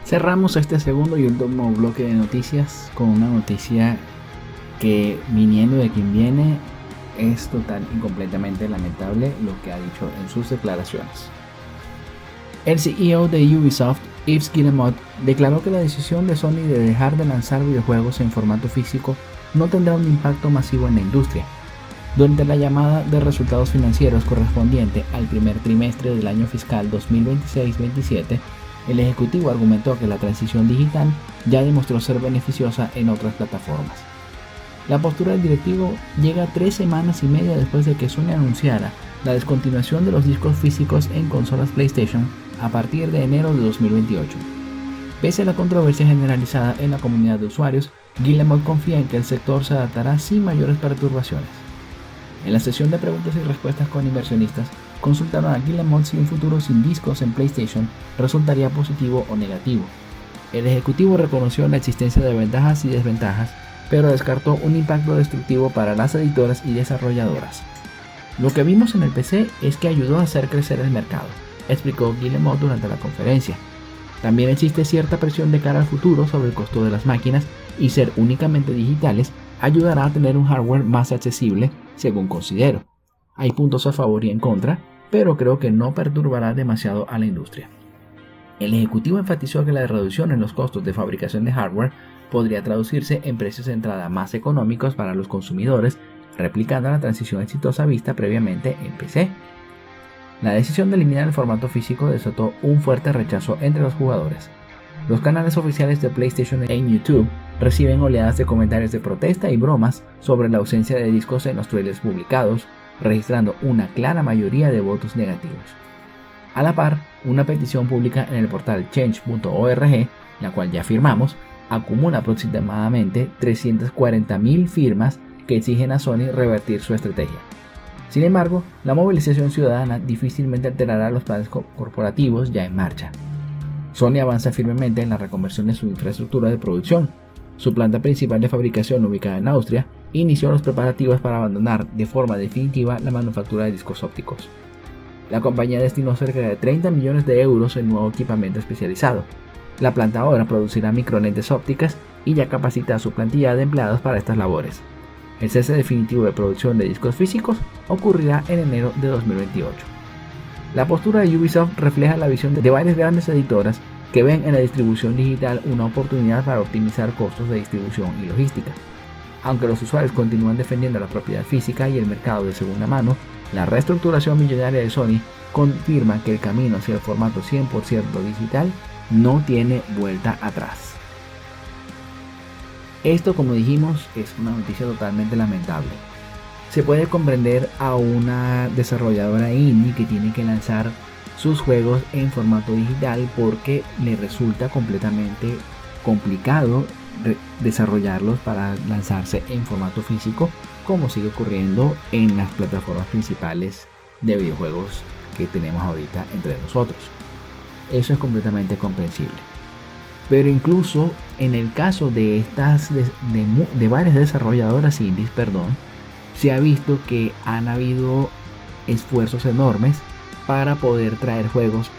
Cerramos este segundo y último bloque de noticias con una noticia que, viniendo de quien viene, es total y completamente lamentable lo que ha dicho en sus declaraciones. El CEO de Ubisoft, Yves Guillemot, declaró que la decisión de Sony de dejar de lanzar videojuegos en formato físico no tendrá un impacto masivo en la industria. Durante la llamada de resultados financieros correspondiente al primer trimestre del año fiscal 2026-27, el ejecutivo argumentó que la transición digital ya demostró ser beneficiosa en otras plataformas. La postura del directivo llega 3 semanas y media después de que Sony anunciara la descontinuación de los discos físicos en consolas PlayStation a partir de enero de 2028. Pese a la controversia generalizada en la comunidad de usuarios, Guillemot confía en que el sector se adaptará sin mayores perturbaciones. En la sesión de preguntas y respuestas con inversionistas, consultaron a Guillemot si un futuro sin discos en PlayStation resultaría positivo o negativo. El ejecutivo reconoció la existencia de ventajas y desventajas, pero descartó un impacto destructivo para las editoras y desarrolladoras. Lo que vimos en el PC es que ayudó a hacer crecer el mercado, explicó Guillemot durante la conferencia. También existe cierta presión de cara al futuro sobre el costo de las máquinas, y ser únicamente digitales ayudará a tener un hardware más accesible, según considero. Hay puntos a favor y en contra, pero creo que no perturbará demasiado a la industria. El ejecutivo enfatizó que la reducción en los costos de fabricación de hardware podría traducirse en precios de entrada más económicos para los consumidores, replicando la transición exitosa vista previamente en PC. La decisión de eliminar el formato físico desató un fuerte rechazo entre los jugadores. Los canales oficiales de PlayStation en YouTube reciben oleadas de comentarios de protesta y bromas sobre la ausencia de discos en los trailers publicados, registrando una clara mayoría de votos negativos. A la par, una petición pública en el portal change.org, la cual ya firmamos, acumula aproximadamente 340.000 firmas que exigen a Sony revertir su estrategia. Sin embargo, la movilización ciudadana difícilmente alterará los planes corporativos ya en marcha. Sony avanza firmemente en la reconversión de su infraestructura de producción. Su planta principal de fabricación, ubicada en Austria, inició los preparativos para abandonar de forma definitiva la manufactura de discos ópticos. La compañía destinó cerca de 30 millones de euros en nuevo equipamiento especializado. La planta ahora producirá microlentes ópticas y ya capacita a su plantilla de empleados para estas labores. El cese definitivo de producción de discos físicos ocurrirá en enero de 2028. La postura de Ubisoft refleja la visión de varias grandes editoras que ven en la distribución digital una oportunidad para optimizar costos de distribución y logística. Aunque los usuarios continúan defendiendo la propiedad física y el mercado de segunda mano, la reestructuración millonaria de Sony confirma que el camino hacia el formato 100% digital no tiene vuelta atrás. Esto, como dijimos, es una noticia totalmente lamentable. Se puede comprender a una desarrolladora indie que tiene que lanzar sus juegos en formato digital porque le resulta completamente complicado desarrollarlos para lanzarse en formato físico, como sigue ocurriendo en las plataformas principales de videojuegos que tenemos ahorita entre nosotros. Eso es completamente comprensible. Pero incluso en el caso de estas de varias desarrolladoras indies, se ha visto que han habido esfuerzos enormes para poder traer juegos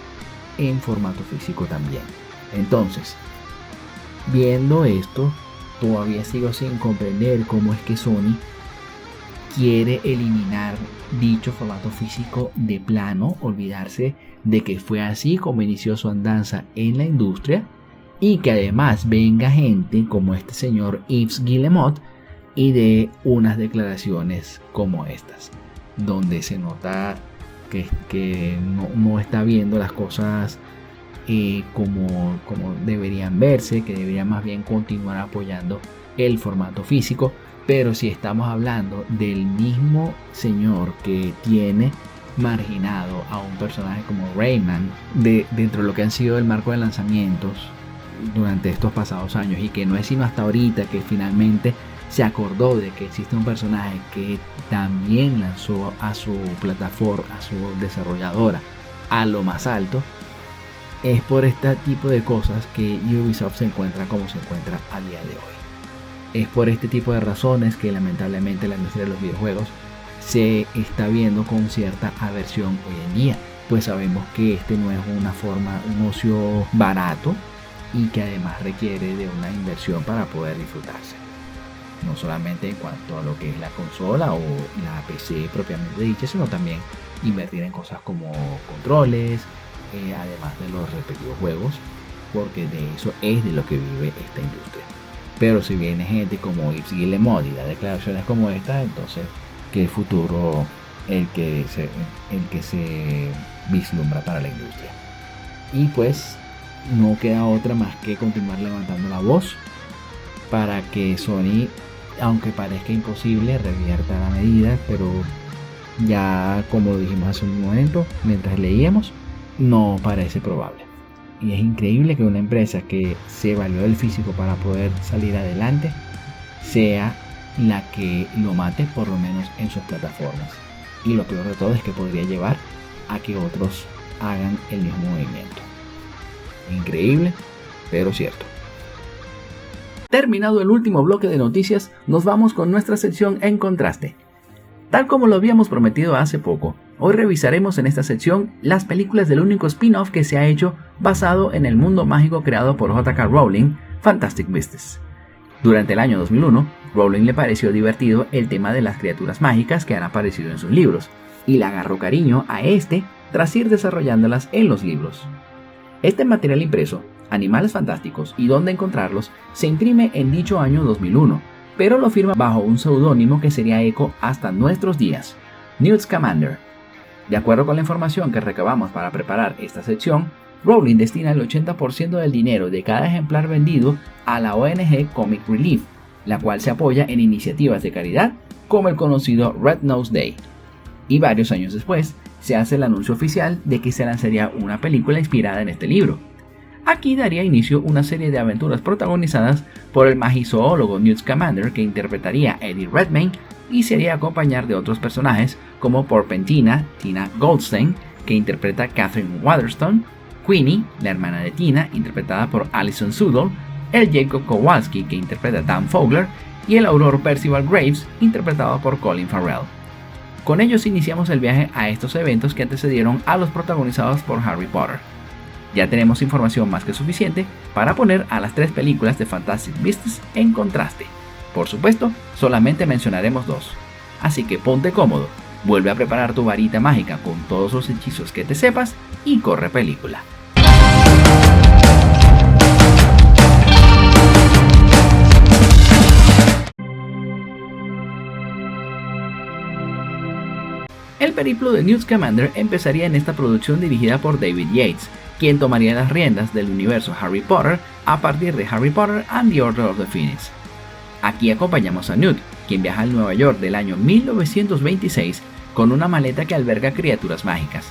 en formato físico también. Entonces, viendo esto, todavía sigo sin comprender cómo es que Sony quiere eliminar dicho formato físico de plano, olvidarse de que fue así como inició su andanza en la industria, y que además venga gente como este señor Yves Guillemot y de unas declaraciones como estas, donde se nota que no está viendo las cosas como deberían verse, que debería más bien continuar apoyando el formato físico. Pero si estamos hablando del mismo señor que tiene marginado a un personaje como Rayman dentro de lo que han sido el marco de lanzamientos durante estos pasados años, y que no es sino hasta ahorita que finalmente se acordó de que existe un personaje que también lanzó a su plataforma, a su desarrolladora, a lo más alto. Es por este tipo de cosas que Ubisoft se encuentra como se encuentra a día de hoy. Es por este tipo de razones que lamentablemente la industria de los videojuegos se está viendo con cierta aversión hoy en día, pues sabemos que este no es un ocio barato, y que además requiere de una inversión para poder disfrutarse, no solamente en cuanto a lo que es la consola o la PC propiamente dicha, sino también invertir en cosas como controles, además de los respectivos juegos, porque de eso es de lo que vive esta industria. Pero si viene gente como Yves Guillemot y da declaraciones como esta, entonces qué futuro el que se vislumbra para la industria. Y pues no queda otra más que continuar levantando la voz para que Sony, aunque parezca imposible, revierta la medida, pero ya, como dijimos hace un momento mientras leíamos, no parece probable. Y es increíble que una empresa que se valió del físico para poder salir adelante sea la que lo mate, por lo menos en sus plataformas. Y lo peor de todo es que podría llevar a que otros hagan el mismo movimiento. Increíble, pero cierto. Terminado el último bloque de noticias, nos vamos con nuestra sección En Contraste. Tal como lo habíamos prometido hace poco, hoy revisaremos en esta sección las películas del único spin-off que se ha hecho basado en el mundo mágico creado por J.K. Rowling, Fantastic Beasts. Durante el año 2001, Rowling le pareció divertido el tema de las criaturas mágicas que han aparecido en sus libros, y le agarró cariño a este tras ir desarrollándolas en los libros. Este material impreso, Animales Fantásticos y dónde encontrarlos, se imprime en dicho año 2001, pero lo firma bajo un seudónimo que sería eco hasta nuestros días, Newt Scamander. De acuerdo con la información que recabamos para preparar esta sección, Rowling destina el 80% del dinero de cada ejemplar vendido a la ONG Comic Relief, la cual se apoya en iniciativas de caridad como el conocido Red Nose Day. Y varios años después, se hace el anuncio oficial de que se lanzaría una película inspirada en este libro. Aquí daría inicio una serie de aventuras protagonizadas por el magizoólogo Newt Scamander, que interpretaría a Eddie Redmayne y se haría acompañar de otros personajes como Porpentina, Tina Goldstein, que interpreta a Catherine Waterston, Queenie, la hermana de Tina, interpretada por Alison Sudol, el Jacob Kowalski, que interpreta a Dan Fogler, y el auror Percival Graves, interpretado por Colin Farrell. Con ellos iniciamos el viaje a estos eventos que antecedieron a los protagonizados por Harry Potter. Ya tenemos información más que suficiente para poner a las 3 películas de Fantastic Beasts en contraste. Por supuesto, solamente mencionaremos 2. Así que ponte cómodo, vuelve a preparar tu varita mágica con todos los hechizos que te sepas y corre película. El periplo de Newt Scamander empezaría en esta producción dirigida por David Yates, quien tomaría las riendas del universo Harry Potter a partir de Harry Potter and the Order of the Phoenix. Aquí acompañamos a Newt, quien viaja al Nueva York del año 1926 con una maleta que alberga criaturas mágicas.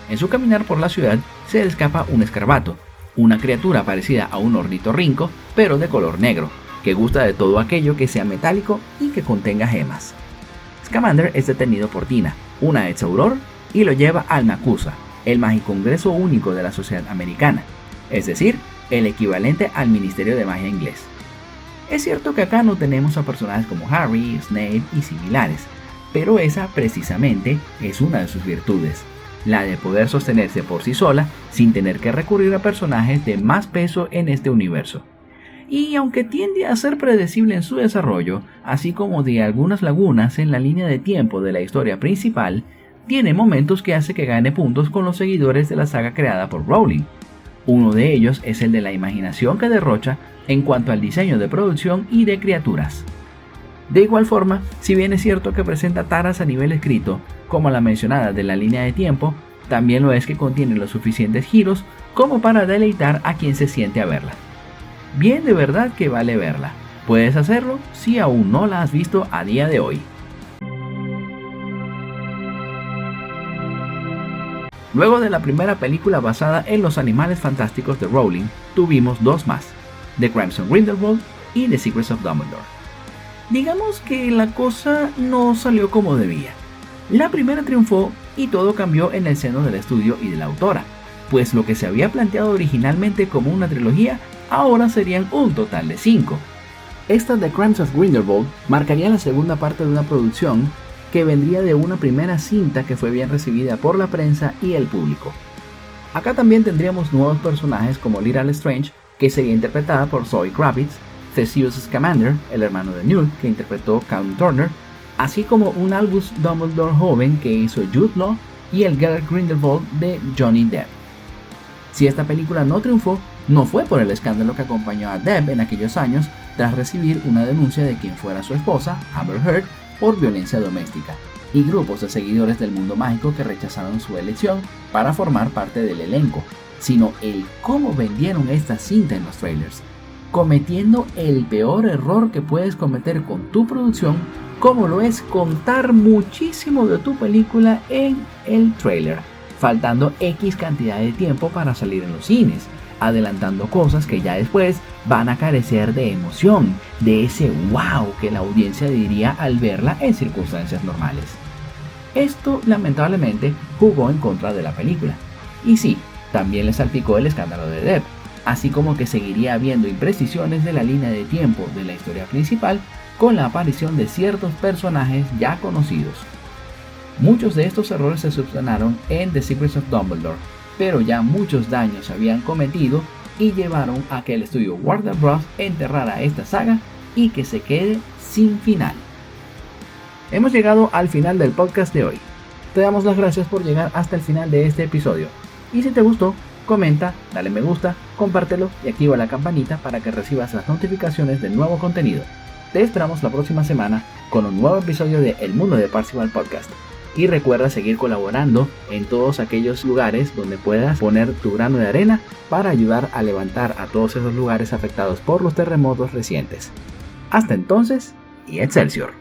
En su caminar por la ciudad se le escapa un escarabato, una criatura parecida a un ornitorrinco pero de color negro, que gusta de todo aquello que sea metálico y que contenga gemas. Scamander es detenido por Tina, una ex auror, y lo lleva al Nakusa, el Magicongreso único de la sociedad americana, es decir, el equivalente al Ministerio de Magia inglés. Es cierto que acá no tenemos a personajes como Harry, Snape y similares, pero esa precisamente es una de sus virtudes, la de poder sostenerse por sí sola sin tener que recurrir a personajes de más peso en este universo. Y aunque tiende a ser predecible en su desarrollo, así como de algunas lagunas en la línea de tiempo de la historia principal, tiene momentos que hace que gane puntos con los seguidores de la saga creada por Rowling. Uno de ellos es el de la imaginación que derrocha en cuanto al diseño de producción y de criaturas. De igual forma, si bien es cierto que presenta taras a nivel escrito, como la mencionada de la línea de tiempo, también lo es que contiene los suficientes giros como para deleitar a quien se siente a verla. Bien, de verdad que vale verla. Puedes hacerlo si aún no la has visto a día de hoy. Luego de la primera película basada en los Animales Fantásticos de Rowling, tuvimos dos más, The Crimson Grindelwald y The Secrets of Dumbledore. Digamos que la cosa no salió como debía. La primera triunfó y todo cambió en el seno del estudio y de la autora, pues lo que se había planteado originalmente como una trilogía, ahora serían un total de 5. Esta The Crimes of Grindelwald marcaría la segunda parte de una producción que vendría de una primera cinta que fue bien recibida por la prensa y el público. Acá también tendríamos nuevos personajes como Little Strange, que sería interpretada por Zoe Kravitz, Theseus Scamander, el hermano de Newt, que interpretó Callum Turner, así como un Albus Dumbledore joven que hizo Jude Law y el Gellert Grindelwald de Johnny Depp. Si esta película no triunfó, no fue por el escándalo que acompañó a Depp en aquellos años tras recibir una denuncia de quien fuera su esposa, Amber Heard, por violencia doméstica, y grupos de seguidores del mundo mágico que rechazaron su elección para formar parte del elenco, sino el cómo vendieron esta cinta en los trailers, cometiendo el peor error que puedes cometer con tu producción, como lo es contar muchísimo de tu película en el trailer, faltando X cantidad de tiempo para salir en los cines, adelantando cosas que ya después van a carecer de emoción, de ese wow que la audiencia diría al verla en circunstancias normales. Esto lamentablemente jugó en contra de la película. Y sí, también le salpicó el escándalo de Depp, así como que seguiría habiendo imprecisiones de la línea de tiempo de la historia principal con la aparición de ciertos personajes ya conocidos. Muchos de estos errores se subsanaron en The Secrets of Dumbledore, pero ya muchos daños se habían cometido y llevaron a que el estudio Warner Bros. Enterrara esta saga y que se quede sin final. Hemos llegado al final del podcast de hoy. Te damos las gracias por llegar hasta el final de este episodio. Y si te gustó, comenta, dale me gusta, compártelo y activa la campanita para que recibas las notificaciones del nuevo contenido. Te esperamos la próxima semana con un nuevo episodio de El Mundo de Parzival Podcast. Y recuerda seguir colaborando en todos aquellos lugares donde puedas poner tu grano de arena para ayudar a levantar a todos esos lugares afectados por los terremotos recientes. Hasta entonces y Excelsior.